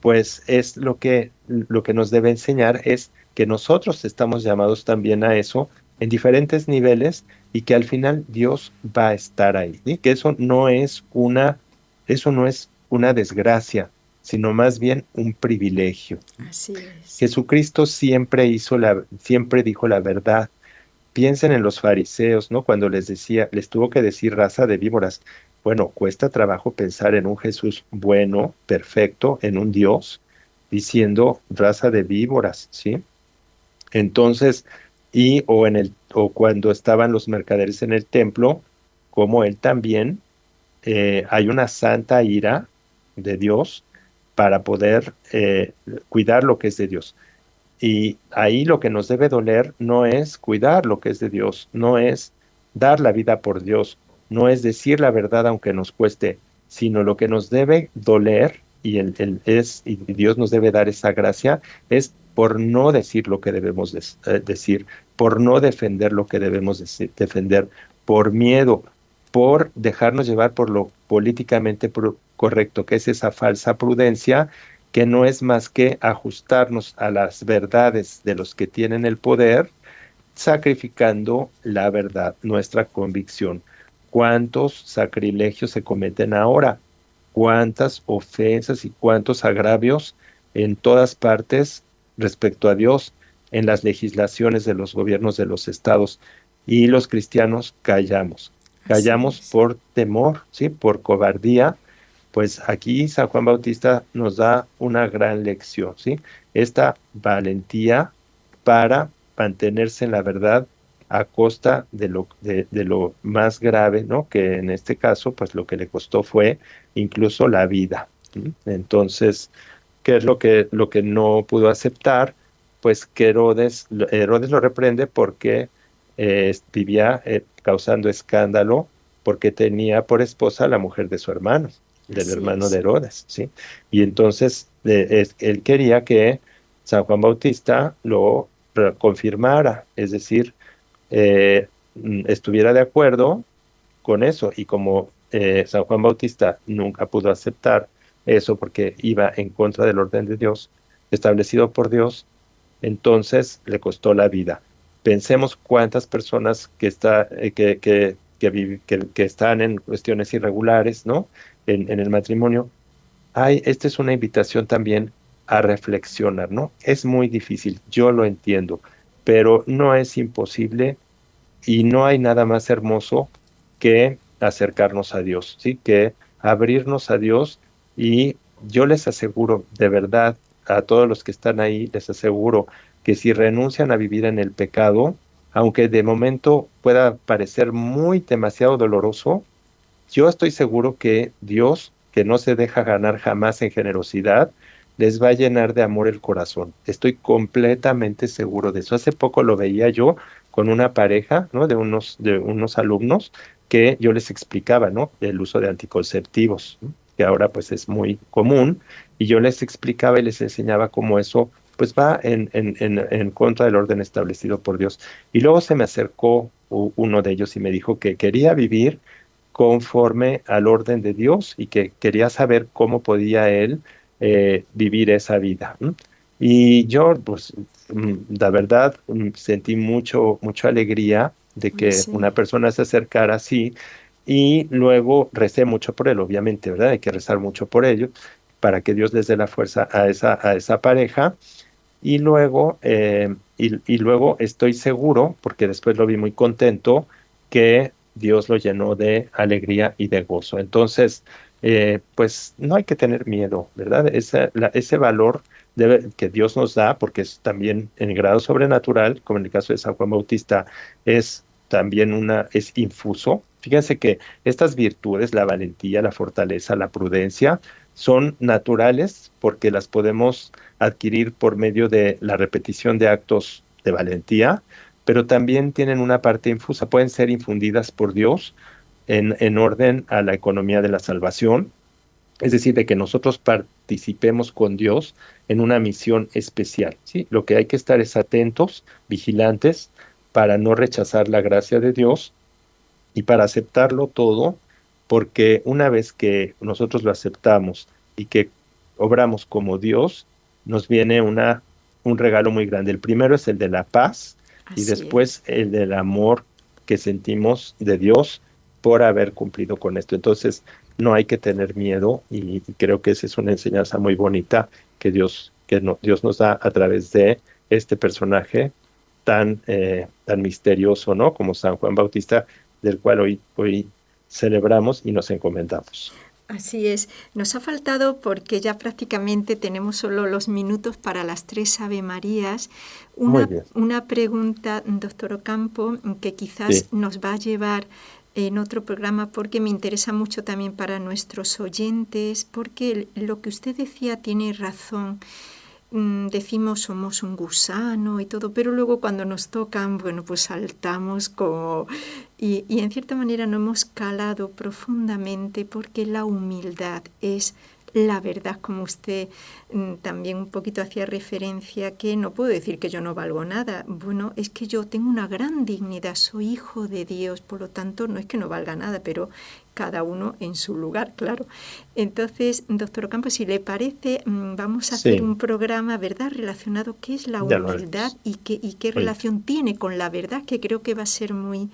pues es lo que nos debe enseñar es que nosotros estamos llamados también a eso en diferentes niveles y que al final Dios va a estar ahí, ¿sí? Que eso no es una desgracia, sino más bien un privilegio. Así es. Jesucristo siempre dijo la verdad. Piensen en los fariseos, ¿no? Cuando les tuvo que decir raza de víboras. Bueno, cuesta trabajo pensar en un Jesús bueno, perfecto, en un Dios, diciendo raza de víboras, ¿sí? Entonces, o cuando estaban los mercaderes en el templo, como él también, hay una santa ira de Dios para poder cuidar lo que es de Dios. Y ahí lo que nos debe doler no es cuidar lo que es de Dios, no es dar la vida por Dios, no es decir la verdad aunque nos cueste, sino lo que nos debe doler y Dios nos debe dar esa gracia es por no decir lo que debemos decir, por no defender lo que debemos defender, por miedo, por dejarnos llevar por lo políticamente correcto, que es esa falsa prudencia que no es más que ajustarnos a las verdades de los que tienen el poder, sacrificando la verdad, nuestra convicción. ¿Cuántos sacrilegios se cometen ahora? ¿Cuántas ofensas y cuántos agravios en todas partes respecto a Dios, en las legislaciones de los gobiernos de los estados? Y los cristianos callamos. Callamos por temor, ¿sí? Por cobardía. Pues aquí San Juan Bautista nos da una gran lección, ¿sí? Esta valentía para mantenerse en la verdad a costa de lo más grave, ¿no? Que en este caso, pues lo que le costó fue incluso la vida. ¿Sí? Entonces, ¿qué es lo que no pudo aceptar? Pues que Herodes lo reprende porque vivía causando escándalo, porque tenía por esposa a la mujer de su hermano, del Así hermano es. de Herodes, ¿sí? Y entonces él quería que San Juan Bautista lo confirmara, es decir, estuviera de acuerdo con eso. Y como San Juan Bautista nunca pudo aceptar eso porque iba en contra del orden de Dios, establecido por Dios, entonces le costó la vida. Pensemos cuántas personas que están en cuestiones irregulares, ¿no? En el matrimonio. Esta es una invitación también a reflexionar, ¿no? Es muy difícil, yo lo entiendo, pero no es imposible y no hay nada más hermoso que acercarnos a Dios, ¿sí? Que abrirnos a Dios. Y yo les aseguro, de verdad, a todos los que están ahí, les aseguro que si renuncian a vivir en el pecado, aunque de momento pueda parecer muy demasiado doloroso, yo estoy seguro que Dios, que no se deja ganar jamás en generosidad, les va a llenar de amor el corazón. Estoy completamente seguro de eso. Hace poco lo veía yo con una pareja, ¿no? De unos alumnos que yo les explicaba, ¿no? El uso de anticonceptivos, ¿no? Que ahora pues es muy común, y yo les explicaba y les enseñaba cómo eso pues va en contra del orden establecido por Dios. Y luego se me acercó uno de ellos y me dijo que quería vivir conforme al orden de Dios y que quería saber cómo podía él vivir esa vida. Y yo, pues, la verdad, sentí mucha alegría de que una Sí, persona se acercara así, y luego recé mucho por él, obviamente, ¿verdad? Hay que rezar mucho por ello para que Dios les dé la fuerza a esa pareja. Y luego estoy seguro, porque después lo vi muy contento, que Dios lo llenó de alegría y de gozo. Entonces, pues no hay que tener miedo, ¿verdad? Ese valor que Dios nos da, porque es también en grado sobrenatural, como en el caso de San Juan Bautista, es también es infuso. Fíjense que estas virtudes, la valentía, la fortaleza, la prudencia, son naturales porque las podemos adquirir por medio de la repetición de actos de valentía, pero también tienen una parte infusa, pueden ser infundidas por Dios en orden a la economía de la salvación, es decir, de que nosotros participemos con Dios en una misión especial, ¿sí? Lo que hay que estar es atentos, vigilantes, para no rechazar la gracia de Dios y para aceptarlo todo, porque una vez que nosotros lo aceptamos y que obramos como Dios, nos viene un regalo muy grande. El primero es el de la paz y después el del amor que sentimos de Dios por haber cumplido con esto. Entonces, no hay que tener miedo y creo que esa es una enseñanza muy bonita que Dios nos da a través de este personaje tan misterioso, ¿no? Como San Juan Bautista, del cual hoy celebramos y nos encomendamos. Así es. Nos ha faltado, porque ya prácticamente tenemos solo los minutos para las 3 Ave Marías, una pregunta, doctor Ocampo, que quizás nos va a llevar en otro programa, porque me interesa mucho también para nuestros oyentes, porque lo que usted decía tiene razón. Decimos somos un gusano y todo, pero luego cuando nos tocan, bueno, pues saltamos como... Y en cierta manera no hemos calado profundamente, porque la humildad es la verdad, como usted también un poquito hacía referencia, que no puedo decir que yo no valgo nada. Bueno, es que yo tengo una gran dignidad, soy hijo de Dios, por lo tanto no es que no valga nada, pero cada uno en su lugar, claro. Entonces, doctor Ocampo, si le parece, vamos a hacer un programa, ¿verdad?, relacionado qué es la humildad y qué relación tiene con la verdad, que creo que va a ser muy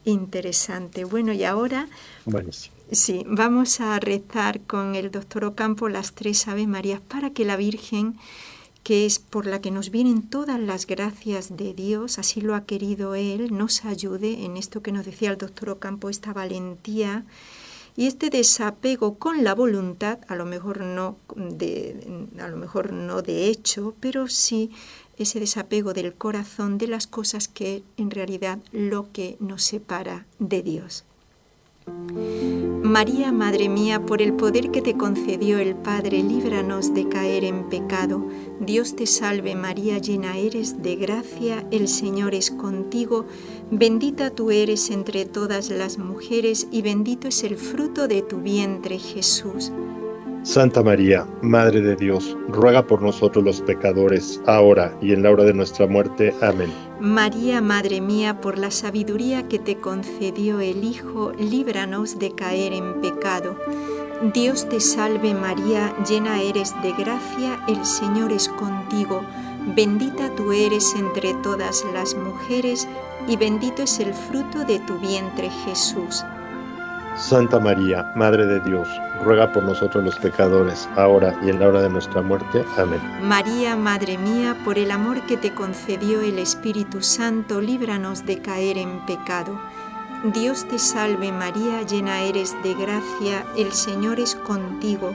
interesante. Bueno, y ahora... Buenísimo. Sí, vamos a rezar con el doctor Ocampo las 3 Ave Marías para que la Virgen, que es por la que nos vienen todas las gracias de Dios, así lo ha querido Él, nos ayude en esto que nos decía el doctor Ocampo, esta valentía y este desapego con la voluntad, a lo mejor no de hecho, pero sí ese desapego del corazón de las cosas que en realidad lo que nos separa de Dios. María, Madre mía, por el poder que te concedió el Padre, líbranos de caer en pecado. Dios te salve María, llena eres de gracia, el Señor es contigo, bendita tú eres entre todas las mujeres y bendito es el fruto de tu vientre, Jesús. Santa María, Madre de Dios, ruega por nosotros los pecadores, ahora y en la hora de nuestra muerte. Amén. María, Madre mía, por la sabiduría que te concedió el Hijo, líbranos de caer en pecado. Dios te salve María, llena eres de gracia, el Señor es contigo. Bendita tú eres entre todas las mujeres y bendito es el fruto de tu vientre, Jesús. Santa María, Madre de Dios, ruega por nosotros los pecadores, ahora y en la hora de nuestra muerte. Amén. María, Madre mía, por el amor que te concedió el Espíritu Santo, líbranos de caer en pecado. Dios te salve María, llena eres de gracia, el Señor es contigo.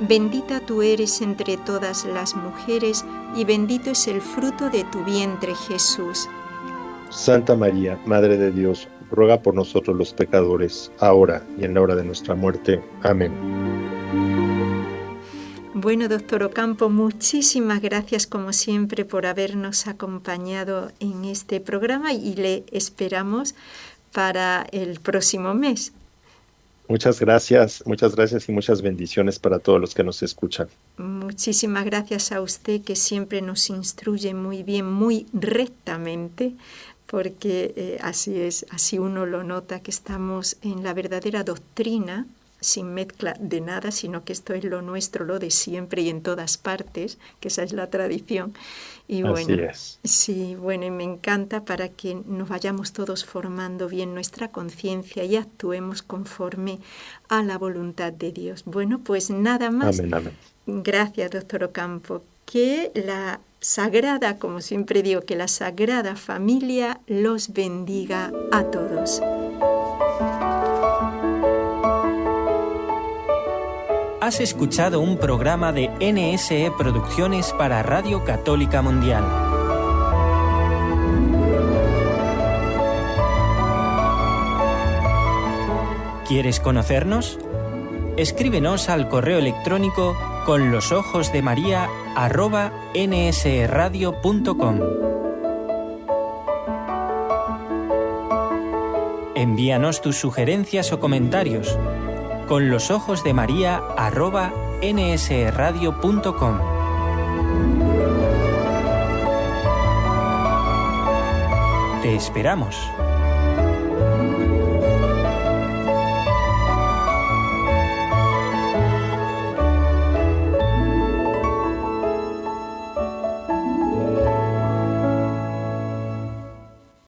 Bendita tú eres entre todas las mujeres y bendito es el fruto de tu vientre, Jesús. Santa María, Madre de Dios, ruega por nosotros los pecadores, ahora y en la hora de nuestra muerte. Amén. Bueno, doctor Ocampo, muchísimas gracias como siempre por habernos acompañado en este programa y le esperamos para el próximo mes. Muchas gracias y muchas bendiciones para todos los que nos escuchan. Muchísimas gracias a usted, que siempre nos instruye muy bien, muy rectamente, porque así es, así uno lo nota, que estamos en la verdadera doctrina, sin mezcla de nada, sino que esto es lo nuestro, lo de siempre y en todas partes, que esa es la tradición. Y bueno, así es. Sí, bueno, y me encanta para que nos vayamos todos formando bien nuestra conciencia y actuemos conforme a la voluntad de Dios. Bueno, pues nada más. Amén, amén. Gracias, doctor Ocampo. Que la Sagrada, como siempre digo, que la Sagrada Familia los bendiga a todos. Has escuchado un programa de NSE Producciones para Radio Católica Mundial. ¿Quieres conocernos? Escríbenos al correo electrónico conlosojosdemaria@nsradio.com. Envíanos tus sugerencias o comentarios conlosojosdemaria@nsradio.com. Te Te esperamos.